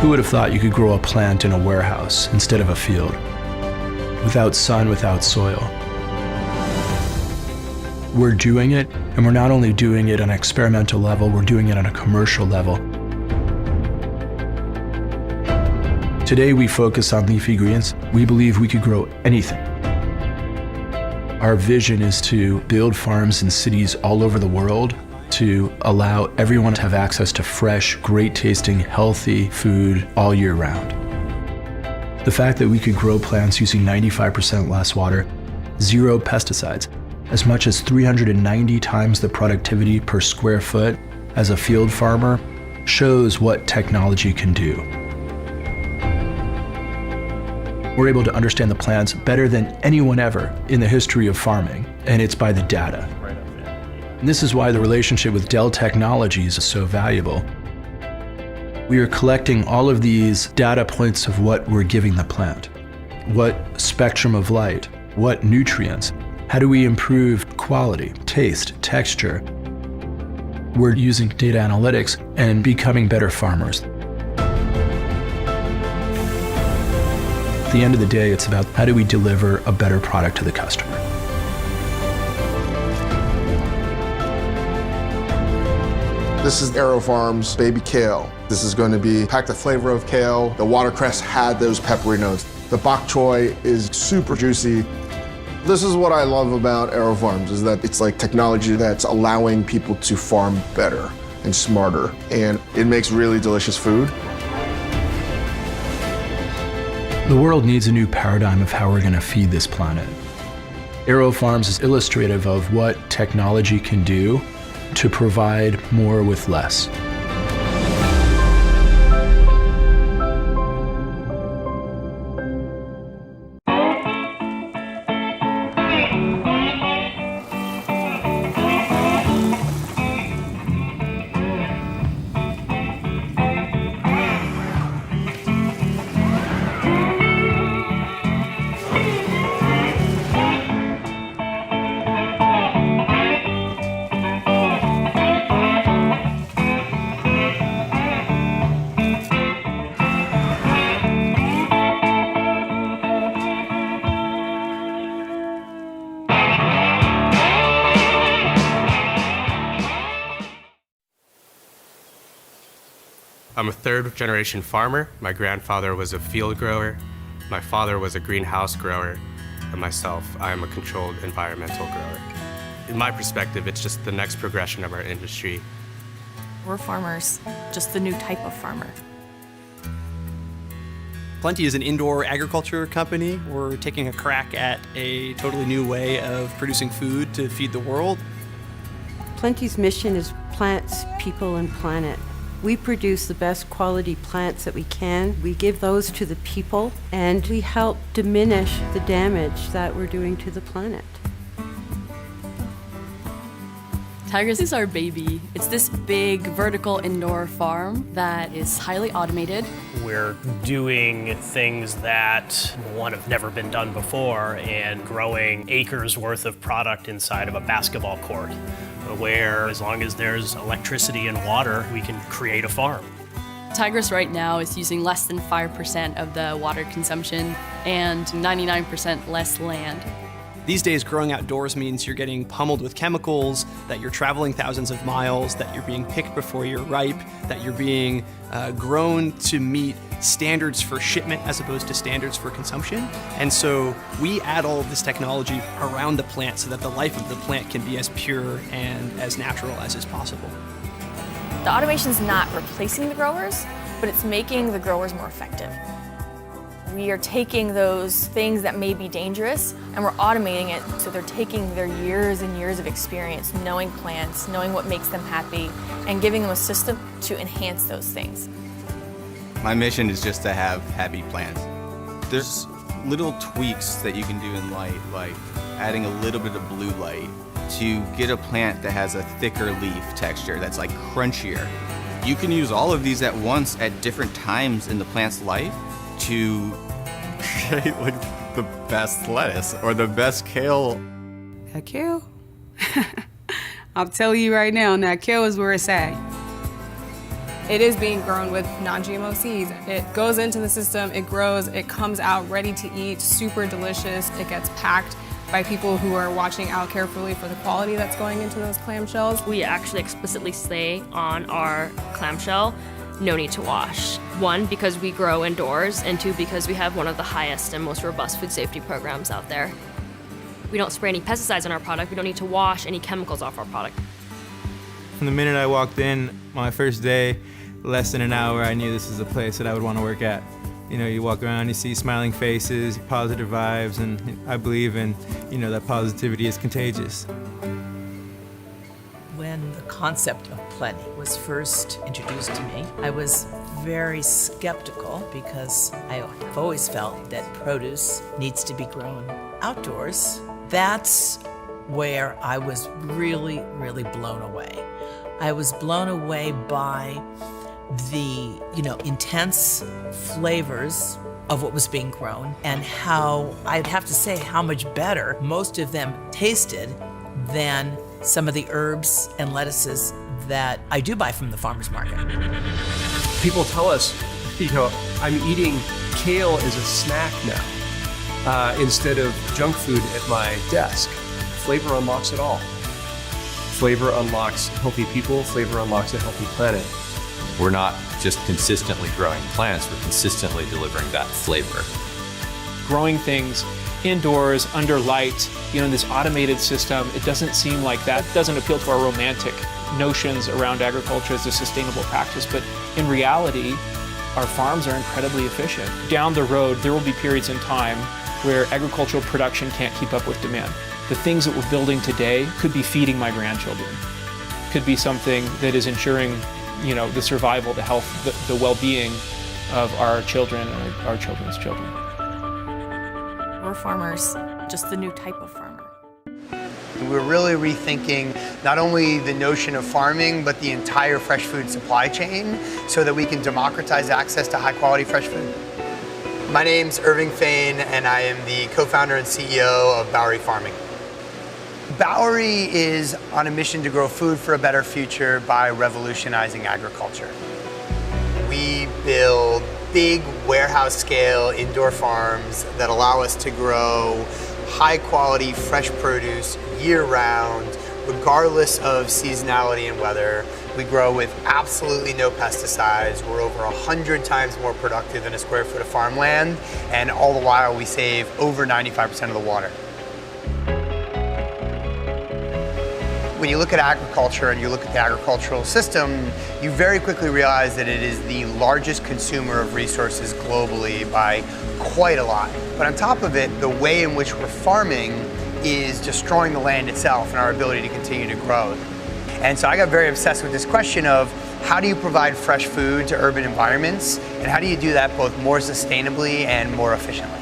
Who would have thought you could grow a plant in a warehouse instead of a field? Without sun, without soil. We're doing it, and we're not only doing it on an experimental level, we're doing it on a commercial level. Today we focus on leafy greens. We believe we could grow anything. Our vision is to build farms in cities all over the world to allow everyone to have access to fresh, great tasting, healthy food all year round. The fact that we could grow plants using 95% less water, 0 pesticides, as much as 390 times the productivity per square foot as a field farmer shows what technology can do. We're able to understand the plants better than anyone ever in the history of farming, and it's by the data. And this is why the relationship with Dell Technologies is so valuable. We are collecting all of these data points of what we're giving the plant. What spectrum of light, what nutrients, how do we improve quality, taste, texture. We're using data analytics and becoming better farmers. At the end of the day, it's about how do we deliver a better product to the customer. This is AeroFarm's baby kale. This is going to be packed the flavor of kale. The watercress had those peppery notes. The bok choy is super juicy. This is what I love about AeroFarms, is that it's like technology that's allowing people to farm better and smarter, and it makes really delicious food. The world needs a new paradigm of how we're going to feed this planet. AeroFarms is illustrative of what technology can do to provide more with less. I'm a third-generation farmer. My grandfather was a field grower, my father was a greenhouse grower, and myself, I am a controlled environmental grower. In my perspective, it's just the next progression of our industry. We're farmers, just the new type of farmer. Plenty is an indoor agriculture company. We're taking a crack at a totally new way of producing food to feed the world. Plenty's mission is plants, people, and planet. We produce the best quality plants that we can. We give those to the people, and we help diminish the damage that we're doing to the planet. Tigris is our baby. It's this big vertical indoor farm that is highly automated. We're doing things that, one, have never been done before, and growing acres worth of product inside of a basketball court, where as long as there's electricity and water, we can create a farm. Tigris right now is using less than 5% of the water consumption and 99% less land. These days, growing outdoors means you're getting pummeled with chemicals, that you're traveling thousands of miles, that you're being picked before you're ripe, that you're being grown to meet standards for shipment as opposed to standards for consumption. And so we add all of this technology around the plant so that the life of the plant can be as pure and as natural as is possible. The automation's not replacing the growers, but it's making the growers more effective. We are taking those things that may be dangerous and we're automating it, so they're taking their years and years of experience knowing plants, knowing what makes them happy, and giving them a system to enhance those things. My mission is just to have happy plants. There's little tweaks that you can do in light, like adding a little bit of blue light to get a plant that has a thicker leaf texture that's like crunchier. You can use all of these at once at different times in the plant's life to create like the best lettuce or the best kale. That kale? I'll tell you right now, that kale is where it's at. It is being grown with non-GMO seeds. It goes into the system, it grows, it comes out ready to eat, super delicious. It gets packed by people who are watching out carefully for the quality that's going into those clamshells. We actually explicitly say on our clamshell, no need to wash. 1, because we grow indoors, and 2, because we have one of the highest and most robust food safety programs out there. We don't spray any pesticides on our product. We don't need to wash any chemicals off our product. From the minute I walked in, my first day, less than an hour, I knew this is a place that I would want to work at. You know, you walk around, you see smiling faces, positive vibes, and I believe in, that positivity is contagious. When the concept of plenty was first introduced to me, I was very skeptical because I've always felt that produce needs to be grown outdoors. That's where I was really, really blown away. I was blown away by the, intense flavors of what was being grown and how, I'd have to say, how much better most of them tasted than some of the herbs and lettuces that I do buy from the farmer's market. People tell us, I'm eating kale as a snack now instead of junk food at my desk. Flavor unlocks it all. Flavor unlocks healthy people, flavor unlocks a healthy planet. We're not just consistently growing plants, we're consistently delivering that flavor. Growing things indoors, under light, in this automated system, it doesn't seem like that doesn't appeal to our romantic notions around agriculture as a sustainable practice, but in reality, our farms are incredibly efficient. Down the road, there will be periods in time where agricultural production can't keep up with demand. The things that we're building today could be feeding my grandchildren, could be something that is ensuring the survival, the health, the well-being of our children and our children's children. We're farmers, just the new type of farmer. We're really rethinking not only the notion of farming, but the entire fresh food supply chain so that we can democratize access to high-quality fresh food. My name's Irving Fain, and I am the co-founder and CEO of Bowery Farming. Bowery is on a mission to grow food for a better future by revolutionizing agriculture. We build big warehouse-scale indoor farms that allow us to grow high-quality fresh produce year-round, regardless of seasonality and weather. We grow with absolutely no pesticides. We're over 100 times more productive than a square foot of farmland, and all the while we save over 95% of the water. When you look at agriculture and you look at the agricultural system, you very quickly realize that it is the largest consumer of resources globally by quite a lot. But on top of it, the way in which we're farming is destroying the land itself and our ability to continue to grow. And so I got very obsessed with this question of how do you provide fresh food to urban environments, and how do you do that both more sustainably and more efficiently?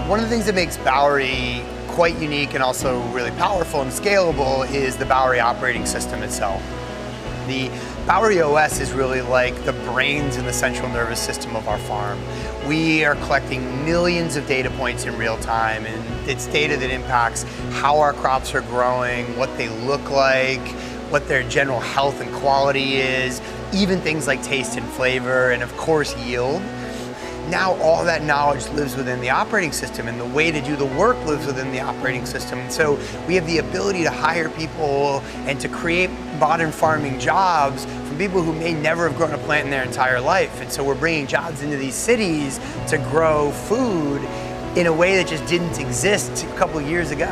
One of the things that makes Bowery quite unique and also really powerful and scalable is the Bowery operating system itself. The Bowery OS is really like the brains in the central nervous system of our farm. We are collecting millions of data points in real time, and it's data that impacts how our crops are growing, what they look like, what their general health and quality is, even things like taste and flavor, and of course yield. Now all that knowledge lives within the operating system, and the way to do the work lives within the operating system. And so we have the ability to hire people and to create modern farming jobs from people who may never have grown a plant in their entire life. And so we're bringing jobs into these cities to grow food in a way that just didn't exist a couple of years ago.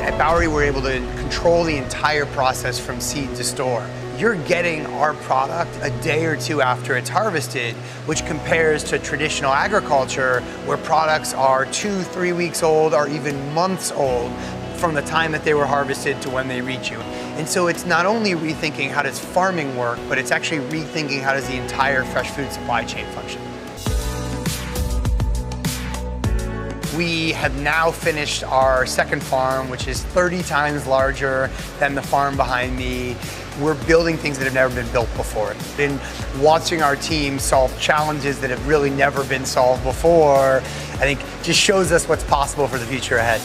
At Bowery, we're able to control the entire process from seed to store. You're getting our product a day or two after it's harvested, which compares to traditional agriculture where products are 2-3 weeks old or even months old from the time that they were harvested to when they reach you. And so it's not only rethinking how does farming work, but it's actually rethinking how does the entire fresh food supply chain function. We have now finished our second farm, which is 30 times larger than the farm behind me. We're building things that have never been built before. And watching our team solve challenges that have really never been solved before, I think just shows us what's possible for the future ahead.